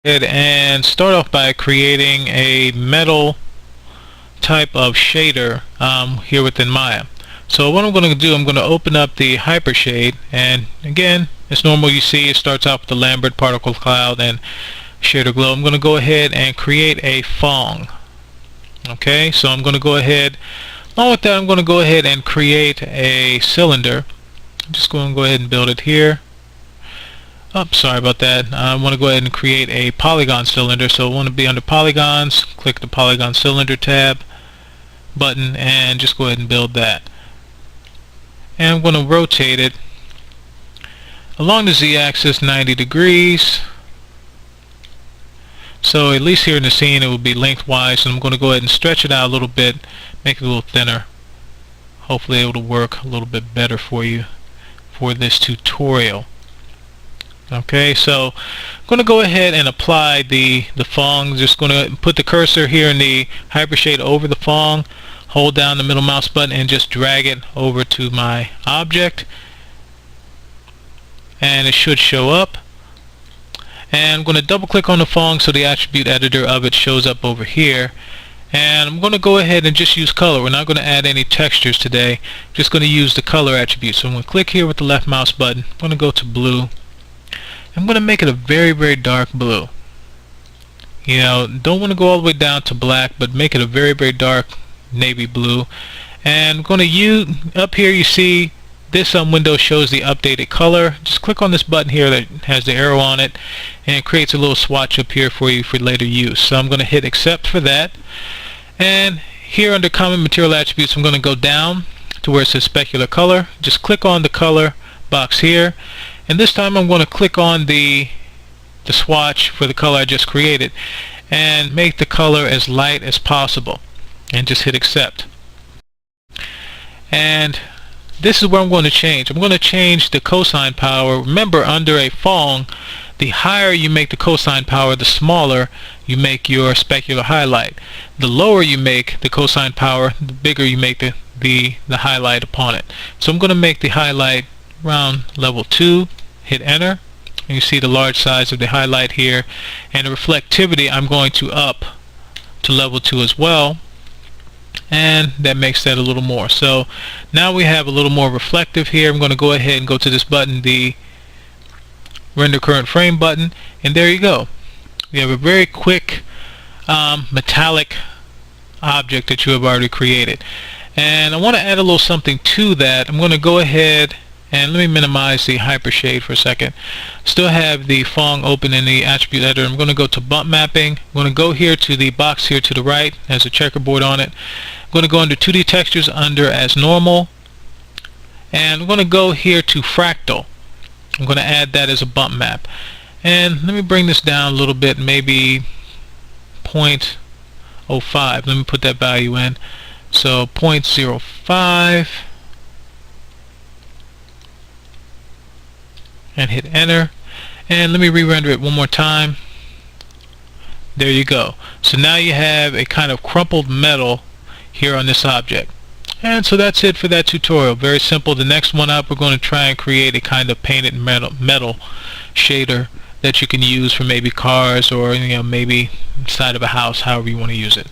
And start off by creating a metal type of shader here within Maya. So what I'm going to do, I'm going to open up the Hypershade, and again, as normal, you see it starts off with the Lambert particle cloud and shader glow. I'm going to go ahead and create a Phong. Okay, so I'm going to go ahead, along with that, I'm going to go ahead and create a cylinder. I'm just going to go ahead and build it here. Oh, sorry about that. I want to go ahead and create a polygon cylinder. So I want to be under polygons, click the polygon cylinder tab button, and just go ahead and build that. And I'm going to rotate it along the z-axis 90 degrees. So at least here in the scene it will be lengthwise, and I'm going to go ahead and stretch it out a little bit, make it a little thinner. Hopefully it will work a little bit better for you for this tutorial. Okay, so I'm going to go ahead and apply the Phong. Just going to put the cursor here in the Hypershade over the Phong, hold down the middle mouse button, and just drag it over to my object, and it should show up. And I'm going to double click on the Phong so the attribute editor of it shows up over here. And I'm going to go ahead and just use color. We're not going to add any textures today, just going to use the color attribute. So I'm going to click here with the left mouse button. I'm going to go to blue. I'm going to make it a very, very dark blue. You know, don't want to go all the way down to black, but make it a very, very dark navy blue. And I'm going to use, up here you see this window shows the updated color. Just click on this button here that has the arrow on it, and it creates a little swatch up here for you for later use. So I'm going to hit accept for that. And here under common material attributes, I'm going to go down to where it says specular color. Just click on the color box here. And this time I'm going to click on the swatch for the color I just created and make the color as light as possible, and just hit accept. And this is where I'm going to change. I'm going to change the cosine power. Remember, under a Phong, the higher you make the cosine power, the smaller you make your specular highlight. The lower you make the cosine power, the bigger you make the highlight upon it. So I'm going to make the highlight around level 2, hit enter, and you see the large size of the highlight here, and the reflectivity I'm going to up to level 2 as well, and that makes that a little more. So now we have a little more reflective here. I'm going to go ahead and go to this button, the render current frame button, and there you go. We have a very quick metallic object that you have already created. And I want to add a little something to that. I'm going to go ahead and let me minimize the Hypershade for a second. Still have the Phong open in the attribute editor. I'm going to go to bump mapping. I'm going to go here to the box here to the right, has a checkerboard on it. I'm going to go under 2D textures under as normal, and I'm going to go here to fractal. I'm going to add that as a bump map. And let me bring this down a little bit, maybe 0.05. Let me put that value in. So 0.05. And hit enter, and let me re-render it one more time. There you go. So now you have a kind of crumpled metal here on this object. And so that's it for that tutorial. Very simple. The next one up, we're going to try and create a kind of painted metal shader that you can use for maybe cars, or maybe inside of a house, however you want to use it.